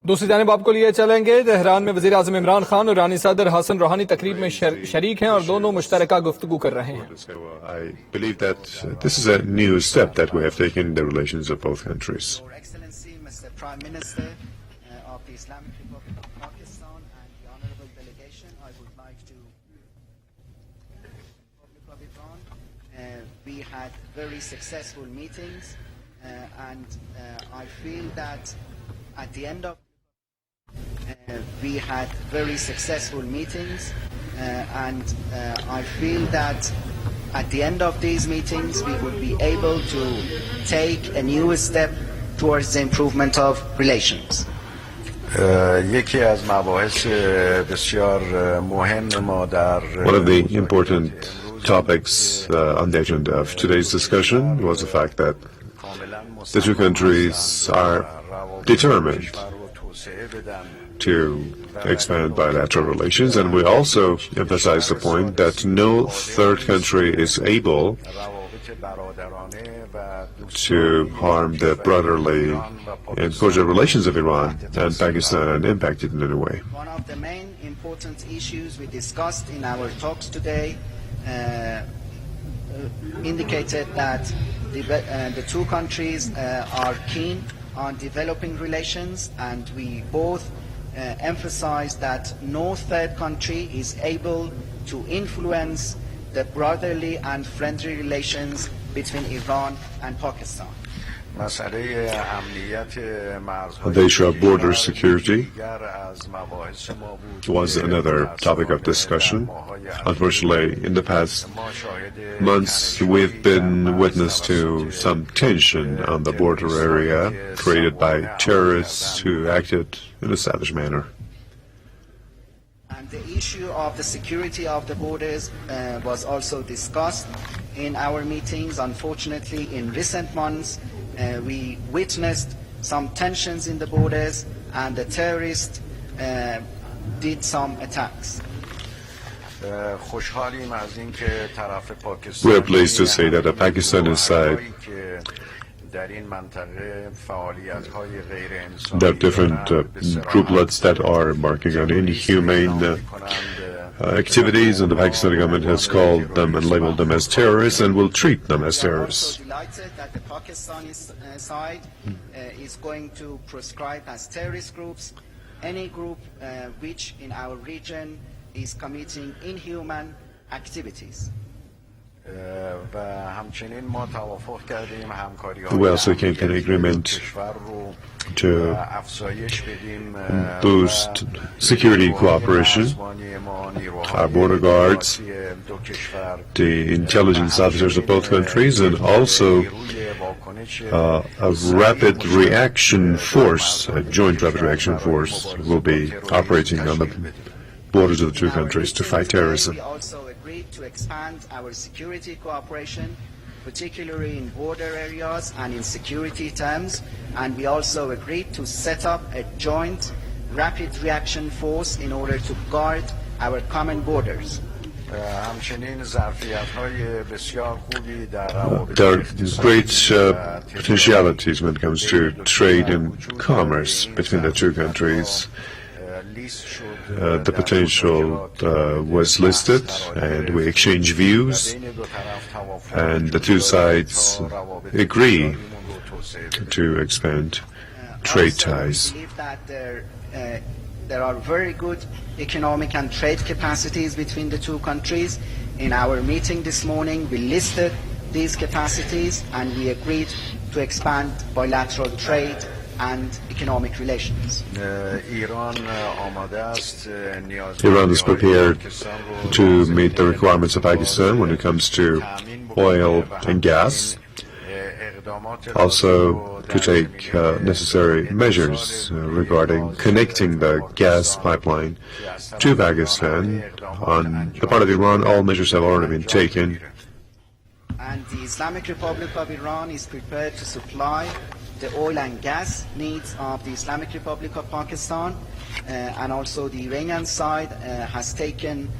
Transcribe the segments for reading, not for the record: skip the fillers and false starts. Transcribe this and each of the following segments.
दूसरी जानिब आपको लिए चलेंगे तेहरान में वज़ीर आज़म इमरान खान और रानी सदर हसन रूहानी तकरीब में शरीक हैं और दोनों मुश्तरका गुफ्तगू कर रहे हैं. I believe that this is a new step that we have taken in the relations of both countries. Your Excellency, Mr. Prime Minister of the Islamic Republic of Pakistan and the honorable delegation, I would like to Republic of Iran. We had very successful meetings and I feel that at the end of we had very successful meetings and I feel that at the end of these meetings we will be able to take a new step towards the improvement of relations. One of the important topics on the agenda of today's discussion was the fact that the two countries are determined to expand bilateral relations, and we also emphasize the point that no third country is able to harm the brotherly and cordial relations of Iran and Pakistan and impact it in any way. One of the main important issues we discussed in our talks today indicated that the two countries are keen on developing relations, and we both emphasize that no third country is able to influence the brotherly and friendly relations between Iran and Pakistan. The issue of border security was another topic of discussion. Unfortunately, in the past months, we've been witness to some tension on the border area created by terrorists who acted in a savage manner. And the issue of the security of the borders was also discussed in our meetings. Unfortunately, in recent months, we witnessed some tensions in the borders and the terrorists did some attacks. We are pleased to say that the Pakistani side, there are different grouplets that are embarking on inhumane activities, and the Pakistani government has called them and labeled them as terrorists and will treat them as terrorists. We are also delighted that the Pakistani side is going to proscribe as terrorist groups any group which in our region is committing inhuman activities. We also came to an agreement to boost security cooperation. Our border guards, the intelligence officers of both countries, and also a rapid reaction force, a joint rapid reaction force, will be operating on the borders of the two countries to fight terrorism. We also agreed to expand our security cooperation, particularly in border areas and in security terms, and we also agreed to set up a joint rapid reaction force in order to guard our common borders. There are great potentialities when it comes to trade and commerce between the two countries. The potential was listed, and we exchanged views, and the two sides agree to expand trade ties. I believe that there are very good economic and trade capacities between the two countries. In our meeting this morning, we listed these capacities and we agreed to expand bilateral trade and economic relations. Iran is prepared to meet the requirements of Pakistan when it comes to oil and gas, also to take necessary measures regarding connecting the gas pipeline to Pakistan. On the part of Iran, all measures have already been taken. And the Islamic Republic of Iran is prepared to supply the oil and gas needs of the Islamic Republic of Pakistan, and also the Iranian side has taken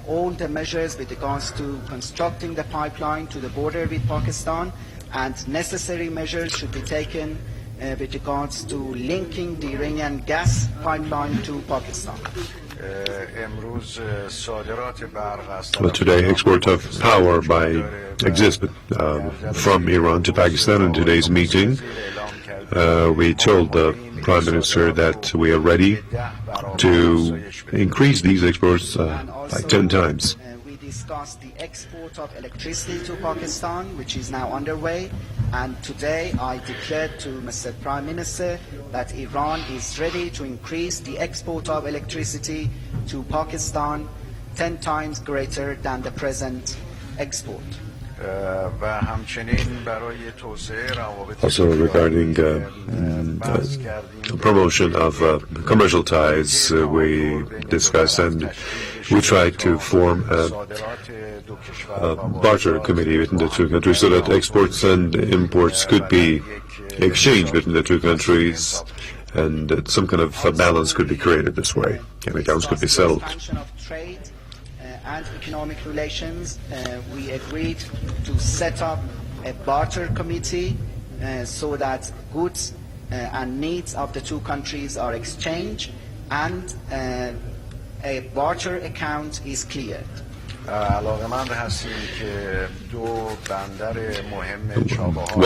all the measures with regards to constructing the pipeline to the border with Pakistan, and necessary measures should be taken with regards to linking the Iranian gas pipeline to Pakistan. Well, today, export of power exists from Iran to Pakistan. In today's meeting, we told the Prime Minister that we are ready to increase these exports by 10 times. We discussed the export of electricity to Pakistan, which is now underway. And today I declared to Mr. Prime Minister that Iran is ready to increase the export of electricity to Pakistan 10 times greater than the present export. Also regarding promotion of commercial ties, we discussed and we tried to form a barter committee between the two countries so that exports and imports could be exchanged between the two countries and that some kind of a balance could be created this way and accounts could be settled. And economic relations, we agreed to set up a barter committee so that goods and needs of the two countries are exchanged and a barter account is cleared. Well,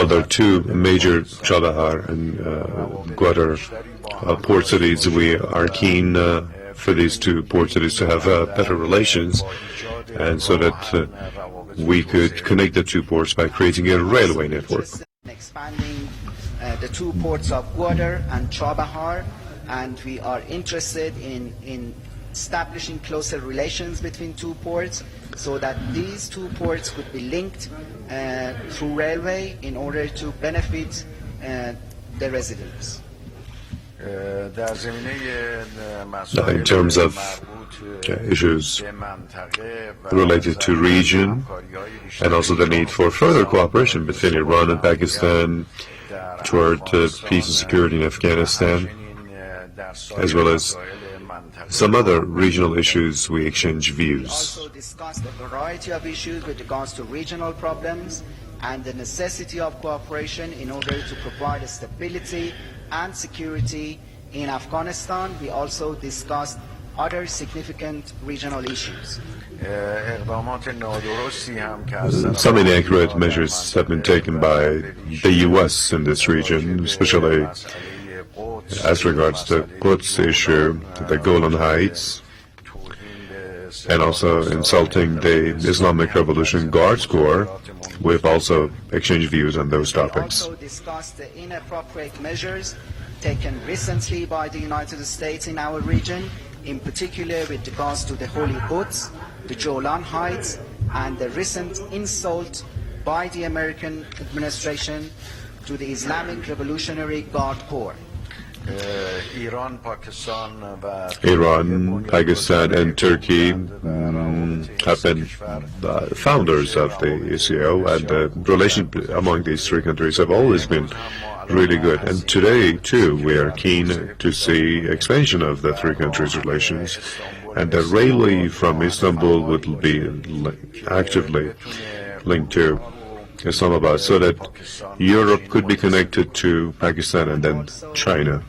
there are two major Chabahar and Gwadar port cities. We are keen for these two port cities to have better relations, and so that we could connect the two ports by creating a railway network. Expanding the two ports of Gwadar and Chabahar, and we are interested in establishing closer relations between two ports so that these two ports could be linked through railway in order to benefit the residents. In terms of issues related to region and also the need for further cooperation between Iran and Pakistan toward peace and security in Afghanistan, as well as some other regional issues, we exchange views. We also discussed a variety of issues with regards to regional problems and the necessity of cooperation in order to provide stability and security in Afghanistan. We also discussed other significant regional issues. Some inaccurate measures have been taken by the U.S. in this region, especially as regards the Quds issue, the Golan Heights, and also insulting the Islamic Revolution Guards Corps. We've also exchanged views on those topics. We also discussed the inappropriate measures taken recently by the United States in our region, in particular with regards to the Holy Quds, the Golan Heights, and the recent insult by the American administration to the Islamic Revolutionary Guard Corps. Iran, Pakistan, and Turkey have been founders of the ECO, and the relation among these three countries have always been really good. And today, too, we are keen to see expansion of the three countries' relations, and the railway from Istanbul would be actively linked to Islamabad, so that Europe could be connected to Pakistan and then China.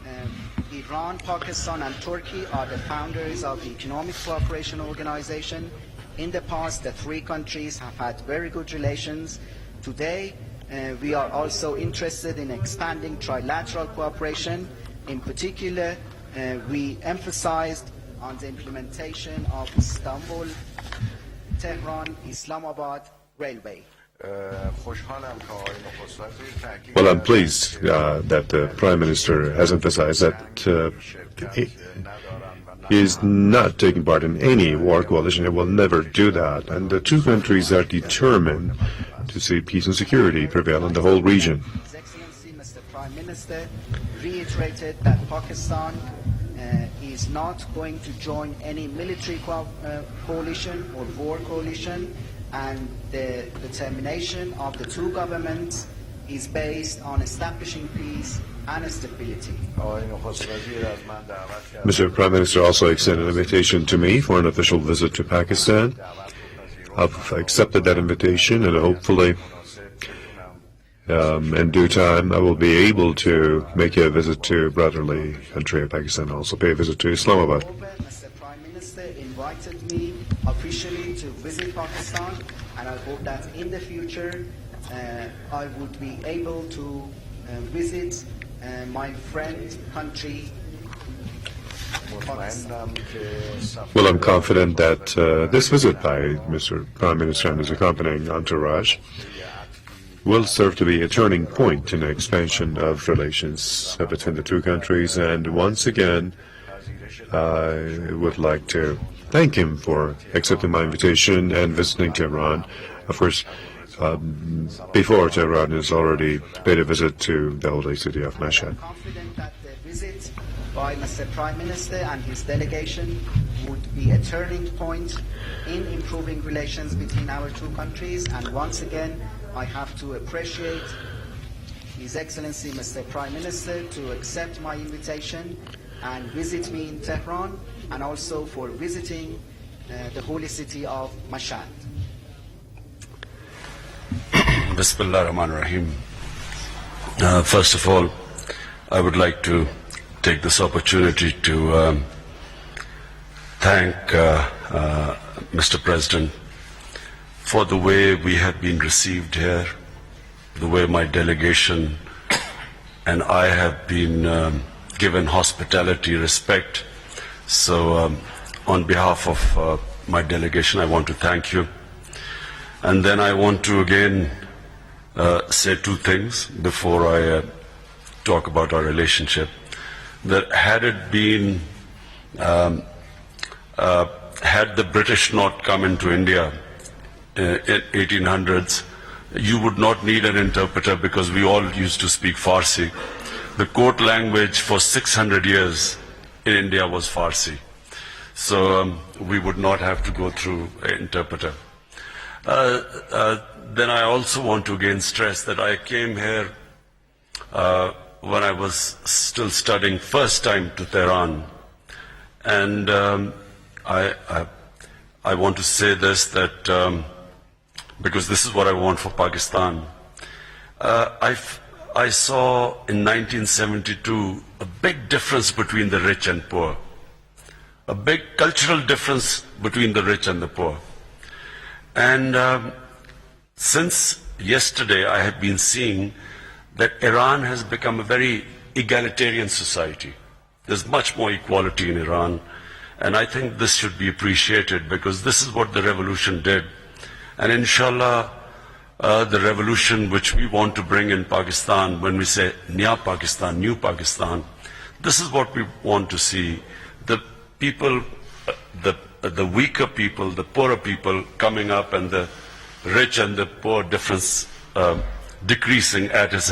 Iran, Pakistan, and Turkey are the founders of the Economic Cooperation Organization. In the past, the three countries have had very good relations. Today, we are also interested in expanding trilateral cooperation. In particular, we emphasized on the implementation of Istanbul, Tehran, Islamabad Railway. Well, I'm pleased that the Prime Minister has emphasized that he is not taking part in any war coalition. He will never do that. And the two countries are determined to see peace and security prevail in the whole region. His Excellency, Mr. Prime Minister, reiterated that Pakistan is not going to join any military coalition or war coalition, and the determination of the two governments is based on establishing peace and stability. Mr. Prime Minister also extended an invitation to me for an official visit to Pakistan. I've accepted that invitation, and hopefully In due time, I will be able to make a visit to brotherly country of Pakistan, also pay a visit to Islamabad. Mr. Prime Minister invited me officially to visit Pakistan, and I hope that in the future I would be able to visit my friend country, Pakistan. Well, I'm confident that this visit by Mr. Prime Minister and his accompanying entourage will serve to be a turning point in the expansion of relations between the two countries. And once again, I would like to thank him for accepting my invitation and visiting Tehran. Of course, before Tehran has already paid a visit to the holy city of Mashhad. I'm confident that the visit by Mr. Prime Minister and his delegation would be a turning point in improving relations between our two countries. And once again, I have to appreciate His Excellency Mr. Prime Minister to accept my invitation and visit me in Tehran, and also for visiting the holy city of Mashhad. Bismillah ar-Rahman ar-Rahim. First of all, I would like to take this opportunity to thank Mr. President for the way we have been received here, the way my delegation and I have been given hospitality, respect. So on behalf of my delegation, I want to thank you. And then I want to again say two things before I talk about our relationship. That had it been, had the British not come into India in 1800s, you would not need an interpreter because we all used to speak Farsi. The court language for 600 years in India was Farsi. So we would not have to go through an interpreter. Then I also want to again stress that I came here when I was still studying first time to Tehran. And I want to say this, that because this is what I want for Pakistan. I saw in 1972 a big difference between the rich and poor. A big cultural difference between the rich and the poor. And since yesterday I have been seeing that Iran has become a very egalitarian society. There's much more equality in Iran. And I think this should be appreciated because this is what the revolution did. And inshallah, the revolution which we want to bring in Pakistan, when we say Nya Pakistan, New Pakistan, this is what we want to see. The people, the weaker people, the poorer people coming up, and the rich and the poor difference decreasing as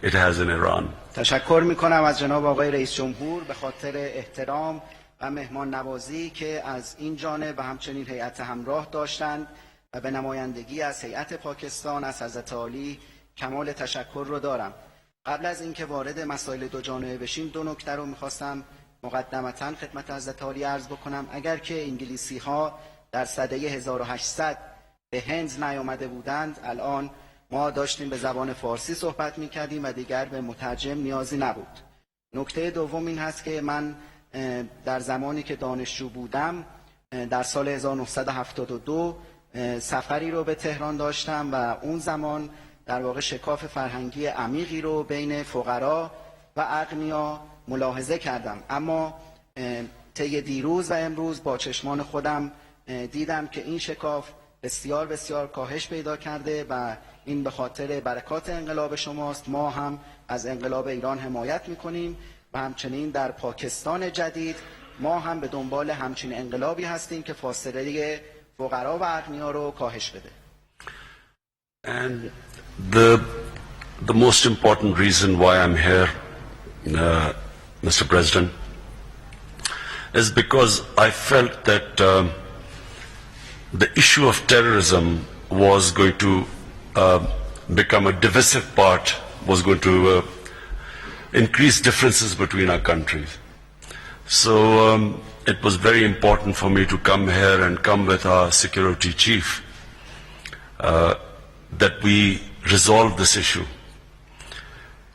it has in Iran. تشکر میکنم از جناب آقای رئیس جمهور به خاطر احترام و مهمان نوازی که از این جانب و همچنین هیئت همراه داشتند و به نمایندگی از هیئت پاکستان از حضرت عالی کمال تشکر رو دارم. قبل از اینکه وارد مسائل دو جانبه بشیم، دو نکته رو میخواستم مقدمتاً خدمت حضرت عالی عرض بکنم. اگر که انگلیسی ها در سده 1800 به هند نیامده بودند، الان ما داشتیم به زبان فارسی صحبت میکردیم و دیگر به مترجم نیازی نبود. نکته دوم این هست که من در زمانی که دانشجو بودم در سال 1972 سفری رو به تهران داشتم و اون زمان در واقع شکاف فرهنگی عمیقی رو بین فقرا و اغنیا ملاحظه کردم. اما طی دیروز و امروز با چشمان خودم دیدم که این شکاف بسیار بسیار کاهش پیدا کرده و این به خاطر برکات انقلاب شماست. ما هم از انقلاب ایران حمایت میکنیم و همچنین در پاکستان جدید ما هم به دنبال همچین انقلابی هستیم که فاصله فقرا و اغنیا رو کاهش بده. And the most important reason why I'm here, Mr. President, is because I felt that the issue of terrorism was going to become a divisive part, was going to increase differences between our countries. So it was very important for me to come here and come with our security chief, that we resolve this issue.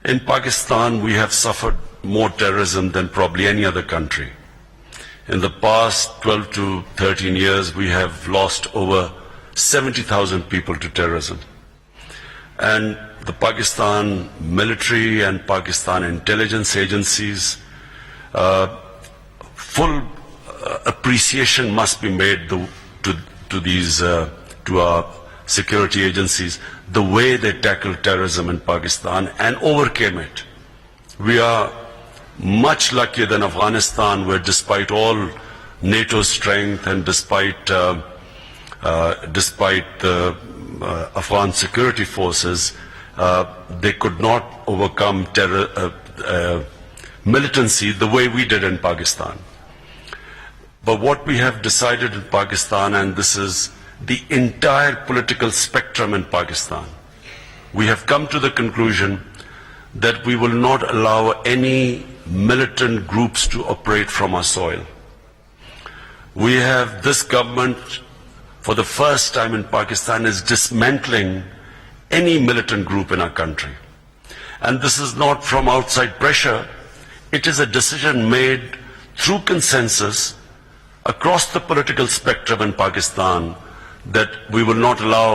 In Pakistan, we have suffered more terrorism than probably any other country. In the past 12 to 13 years, we have lost over 70,000 people to terrorism. And the Pakistan military and Pakistan intelligence agencies, full appreciation must be made to our security agencies, the way they tackled terrorism in Pakistan and overcame it. We are much luckier than Afghanistan, where despite all NATO's strength and despite the Afghan security forces, they could not overcome militancy the way we did in Pakistan. But what we have decided in Pakistan, and this is the entire political spectrum in Pakistan, we have come to the conclusion that we will not allow any militant groups to operate from our soil. We have, this government, for the first time in Pakistan, is dismantling any militant group in our country. And this is not from outside pressure. It is a decision made through consensus across the political spectrum in Pakistan that we will not allow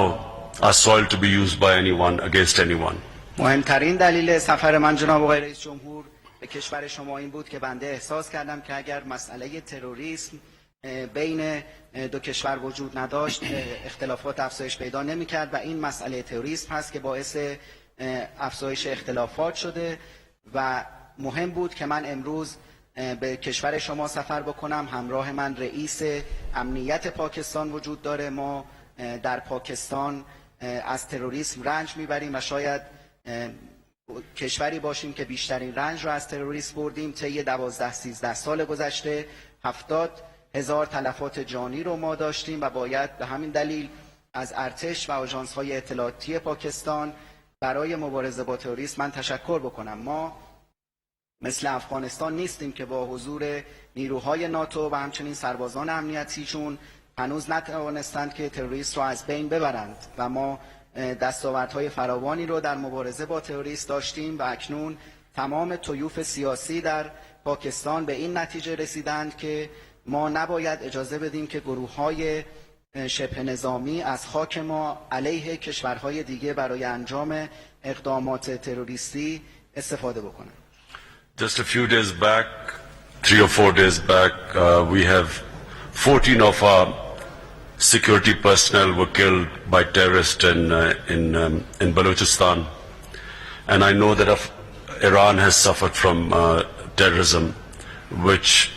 our soil to be used by anyone against anyone. مهمترین دلیل سفر من جناب آقای رئیس جمهور به کشور شما این بود که بنده احساس کردم که اگر مسئله تروریسم بین دو کشور وجود نداشت، اختلافات افزایش پیدا نمی‌کرد و این مسئله تروریسم هست که باعث افزایش اختلافات شده و مهم بود که من امروز به کشور شما سفر بکنم. همراه من رئیس امنیت پاکستان وجود داره. ما در پاکستان از تروریسم رنج میبریم و شاید کشوری باشیم که بیشترین رنج رو از تروریسم بردیم. طی 12-13 سال گذشته 70,000 تلفات جانی رو ما داشتیم و باید به همین دلیل از ارتش و آژانس‌های اطلاعاتی پاکستان برای مبارزه با تروریسم من تشکر بکنم. ما مثل افغانستان نیستیم که با حضور نیروهای ناتو و همچنین سربازان امنیتیشون هنوز نتوانستند که تروریست رو از بین ببرند و ما دستاوردهای فراوانی رو در مبارزه با تروریست داشتیم و اکنون تمام طیوف سیاسی در پاکستان به این نتیجه رسیدند که ما نباید اجازه بدیم که گروه‌های شبه نظامی از خاک ما علیه کشورهای دیگه برای انجام اقدامات تروریستی استفاده بکنند. Just a few days back, 3 or 4 days back, we have 14 of our security personnel were killed by terrorists in Balochistan, and I know that Iran has suffered from terrorism, which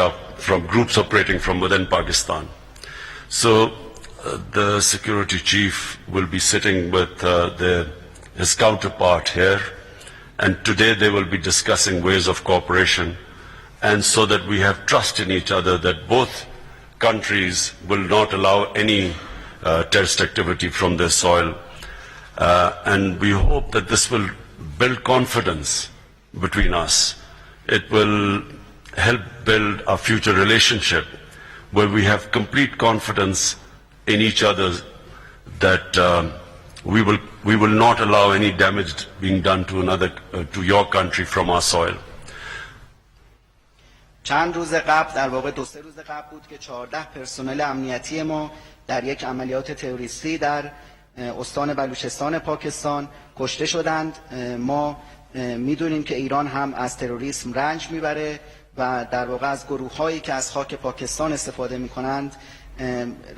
are from groups operating from within Pakistan. So the security chief will be sitting with his counterpart here. And today they will be discussing ways of cooperation, and so that we have trust in each other that both countries will not allow any terrorist activity from their soil. And we hope that this will build confidence between us. It will help build our future relationship where we have complete confidence in each other that we will not allow any damage being done to your country from our soil. چند روز قبل، در واقع 2-3 روز قبل بود که 14 پرسنل امنیتی ما در یک عملیات تروریستی در استان بلوچستان پاکستان کشته شدند. ما میدونیم که ایران هم از تروریسم رنج میبره و در واقع از گروه‌هایی که از خاک پاکستان استفاده میکنند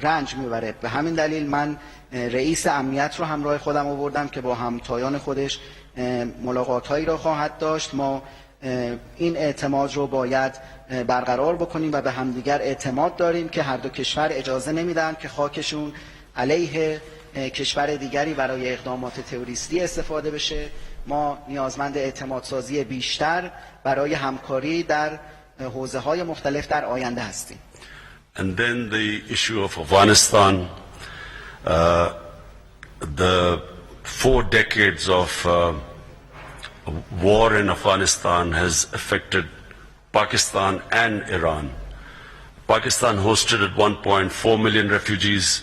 رنج میبره. به همین دلیل من رئیس امنیت رو همراه خودم آوردم که با همتایان خودش ملاقات‌هایی را خواهد داشت. ما این اعتماد رو باید برقرار بکنیم و به همدیگر اعتماد داریم که هر دو کشور اجازه نمیدن که خاکشون علیه کشور دیگری برای اقدامات تروریستی استفاده بشه. ما نیازمند اعتماد سازی بیشتر برای همکاری در حوزه‌های مختلف در آینده هستیم. And then the issue of Afghanistan, the 4 decades of war in Afghanistan has affected Pakistan and Iran. Pakistan hosted at one point 4 million refugees.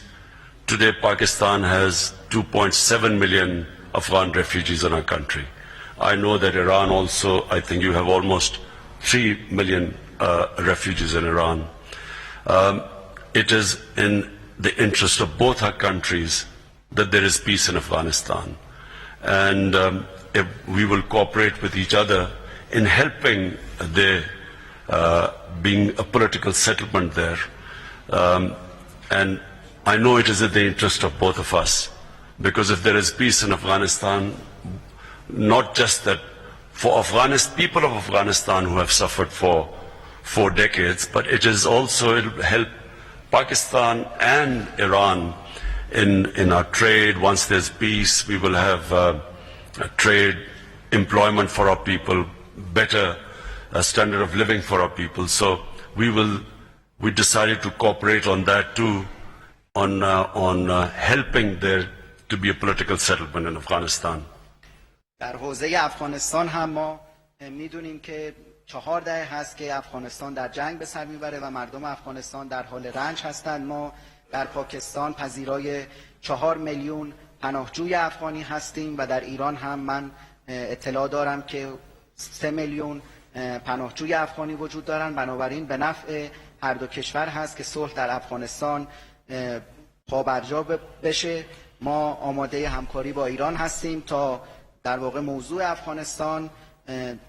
Today Pakistan has 2.7 million Afghan refugees in our country. I know that Iran also, I think you have almost 3 million refugees in Iran. It is in the interest of both our countries that there is peace in Afghanistan. And if we will cooperate with each other in helping there being a political settlement there. And I know it is in the interest of both of us, because if there is peace in Afghanistan, not just that for people of Afghanistan who have suffered for 4 decades, but it is also, it will help Pakistan and Iran in our trade. Once there's peace, we will have trade, employment for our people, better standard of living for our people. So we decided to cooperate on that too, on helping there to be a political settlement in Afghanistan. در حوزه افغانستان هم ما میدونیم که 4 دهه هست که افغانستان در جنگ به سر میبره و مردم افغانستان در حال رنج هستند. ما در پاکستان پذیرای 4 میلیون پناهجوی افغانی هستیم و در ایران هم من اطلاع دارم که 3 میلیون پناهجوی افغانی وجود دارند. بنابراین به نفع هر دو کشور هست که صلح در افغانستان پابرجا بشه. ما آماده همکاری با ایران هستیم تا در واقع موضوع افغانستان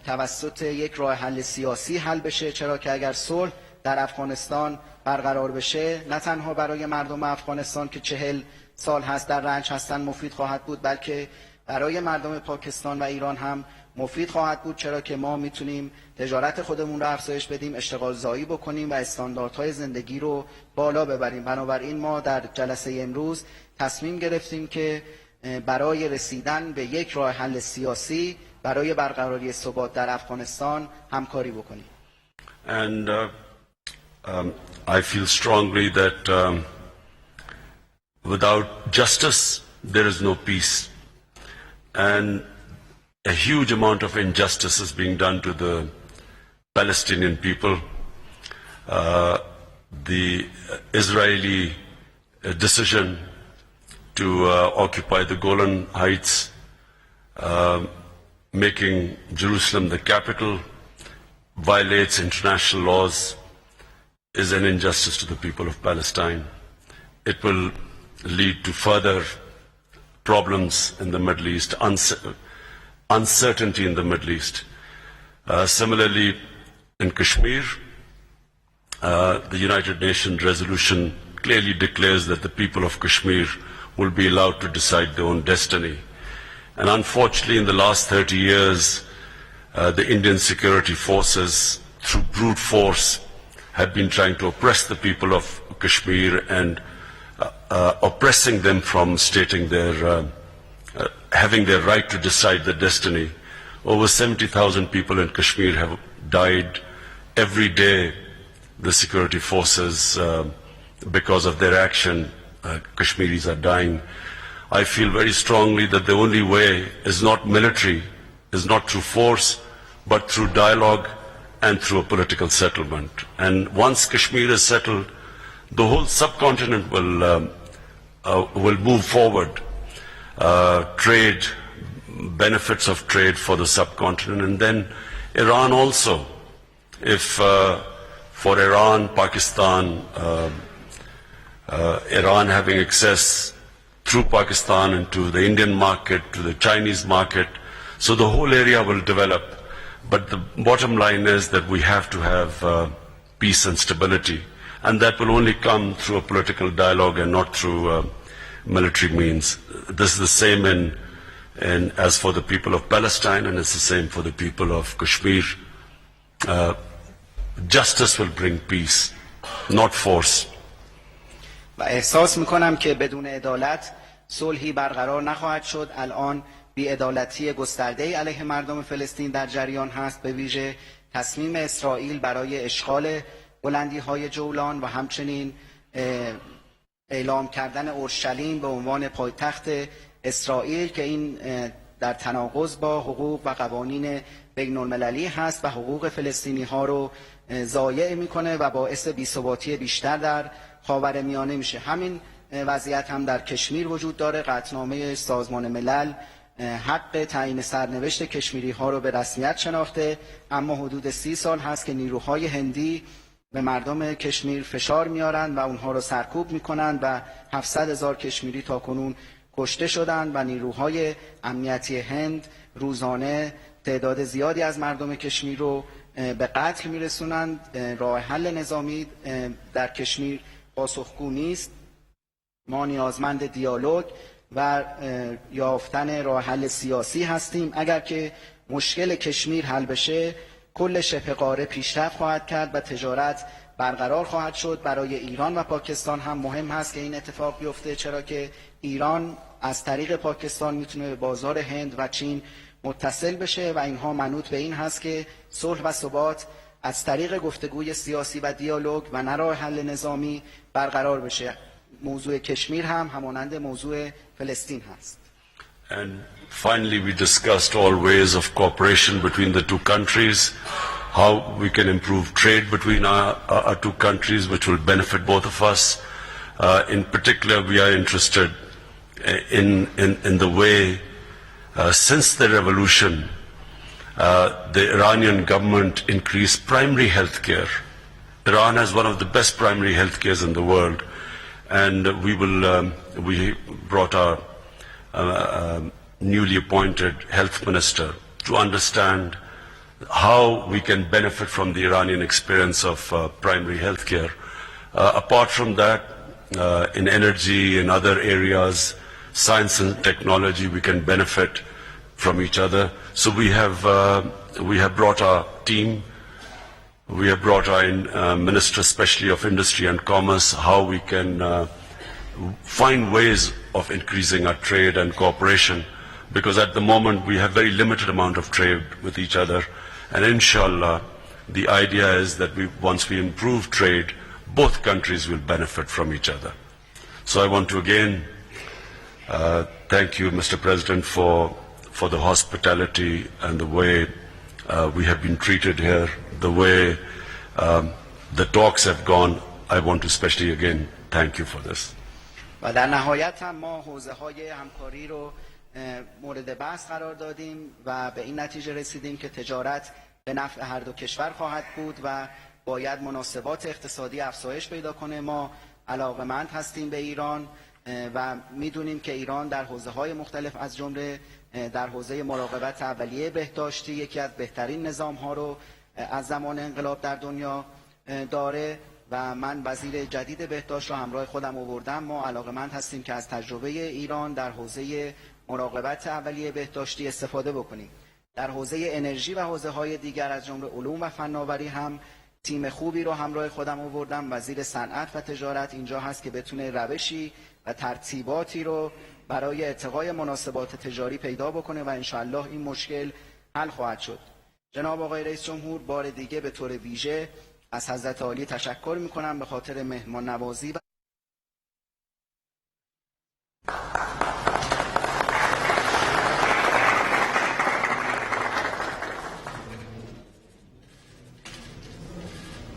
توسط یک راه حل سیاسی حل بشه، چرا که اگر صلح در افغانستان برقرار بشه نه تنها برای مردم افغانستان که 40 سال هست در رنج هستن مفید خواهد بود، بلکه برای مردم پاکستان و ایران هم مفید خواهد بود، چرا که ما میتونیم تجارت خودمون رو افزایش بدیم، اشتغال زایی بکنیم و استانداردهای زندگی رو بالا ببریم. بنابراین ما در جلسه امروز تصمیم گرفتیم که برای رسیدن به یک راه حل سیاسی برای برقراری ثبات در افغانستان همکاری بکنیم. And I feel strongly that without justice there is no peace, and a huge amount of injustice is being done to the Palestinian people. The Israeli decision to occupy the Golan Heights, making Jerusalem the capital, violates international laws, is an injustice to the people of Palestine. It will lead to further problems in the Middle East, uncertainty in the Middle East. Similarly, in Kashmir, the United Nations resolution clearly declares that the people of Kashmir will be allowed to decide their own destiny. And unfortunately, in the last 30 years, the Indian security forces, through brute force, have been trying to oppress the people of Kashmir and oppressing them from stating their, having their right to decide their destiny. Over 70,000 people in Kashmir have died every day. The security forces, because of their action, Kashmiris are dying. I feel very strongly that the only way is not military, is not through force, but through dialogue and through a political settlement. And once Kashmir is settled, the whole subcontinent will move forward. Trade, benefits of trade for the subcontinent, and then Iran also. If for Iran, Pakistan, Iran having access through Pakistan into the Indian market, to the Chinese market, so the whole area will develop. But the bottom line is that we have to have peace and stability, and that will only come through a political dialogue and not through military means. This is the same in as for the people of Palestine, and it's the same for the people of Kashmir. Justice will bring peace, not force. و احساس میکنم که بدون عدالت صلحی برقرار نخواهد شد. الان بی‌عدالتی گسترده‌ای علیه مردم فلسطین در جریان هست، به ویژه تصمیم اسرائیل برای اشغال بلندی‌های جولان و همچنین اعلام کردن اورشلیم به عنوان پایتخت اسرائیل که این در تناقض با حقوق و قوانین بین‌المللی هست و حقوق فلسطینی‌ها رو ضایع میکنه و باعث بی‌ثباتی بیشتر در خاورمیانه میشه. همین وضعیت هم در کشمیر وجود داره. قطعنامه سازمان ملل حق تعیین سرنوشت کشمیری ها رو به رسمیت شناخته، اما حدود 30 سال هست که نیروهای هندی به مردم کشمیر فشار میارن و اونها رو سرکوب میکنن و 700,000 کشمیری تا کنون کشته شدن و نیروهای امنیتی هند روزانه تعداد زیادی از مردم کشمیر رو به قتل میرسونند. راه حل نظامی در کشمیر پاسخگو نیست. ما نیازمند دیالوگ و یافتن راه حل سیاسی هستیم. اگر که مشکل کشمیر حل بشه، کل شبه قاره پیشرفت خواهد کرد و تجارت برقرار خواهد شد. برای ایران و پاکستان هم مهم هست که این اتفاق بیفته، چرا که ایران از طریق پاکستان میتونه به بازار هند و چین متصل بشه و اینها منوط به این هست که صلح و ثبات از طریق گفتگوی سیاسی و دیالوگ و نه راه حل نظامی برقرار بشه. موضوع کشمیر هم همانند موضوع فلسطین هست. And finally, we discussed all ways of cooperation between the two countries, how we can improve trade between our two countries, which will benefit both of us. In particular, we are interested in the way, since the revolution, the Iranian government increased primary health care. Iran has one of the best primary health cares in the world, and we brought our newly appointed health minister to understand how we can benefit from the Iranian experience of primary health care. Apart from that, in energy, in other areas, science and technology, we can benefit from each other. So we have brought our team, we have brought our Minister especially of Industry and Commerce, how we can find ways of increasing our trade and cooperation, because at the moment we have very limited amount of trade with each other, and inshallah the idea is that once we improve trade, both countries will benefit from each other. So I want to again thank you, Mr. President, for the hospitality and the way we have been treated here, the way the talks have gone. I want to especially again thank you for this. و در نهایت هم ما حوزه‌های همکاری رو مورد بحث قرار دادیم و به این نتیجه رسیدیم که تجارت به نفع هر دو کشور خواهد بود و باید مناسبات اقتصادی افزایش پیدا کنه. ما علاقه‌مند هستیم به ایران و میدونیم که ایران در حوزه‌های مختلف از جمله در حوزه مراقبت اولیه بهداشتی یکی از بهترین نظام‌ها رو از زمان انقلاب در دنیا داره و من وزیر جدید بهداشت را همراه خودم آوردم. ما علاقه‌مند هستیم که از تجربه ایران در حوزه مراقبت اولیه بهداشتی استفاده بکنیم. در حوزه انرژی و حوزه‌های دیگر از جمله علوم و فناوری هم تیم خوبی رو همراه خودم آوردم. وزیر صنعت و تجارت اینجا هست که بتونه روشی و ترتیباتی رو برای ارتقای مناسبات تجاری پیدا بکنه و انشالله این مشکل حل خواهد شد. جناب آقای رئیس جمهور، بار دیگه به طور ویژه از حضرت عالی تشکر میکنم به خاطر مهمان نوازی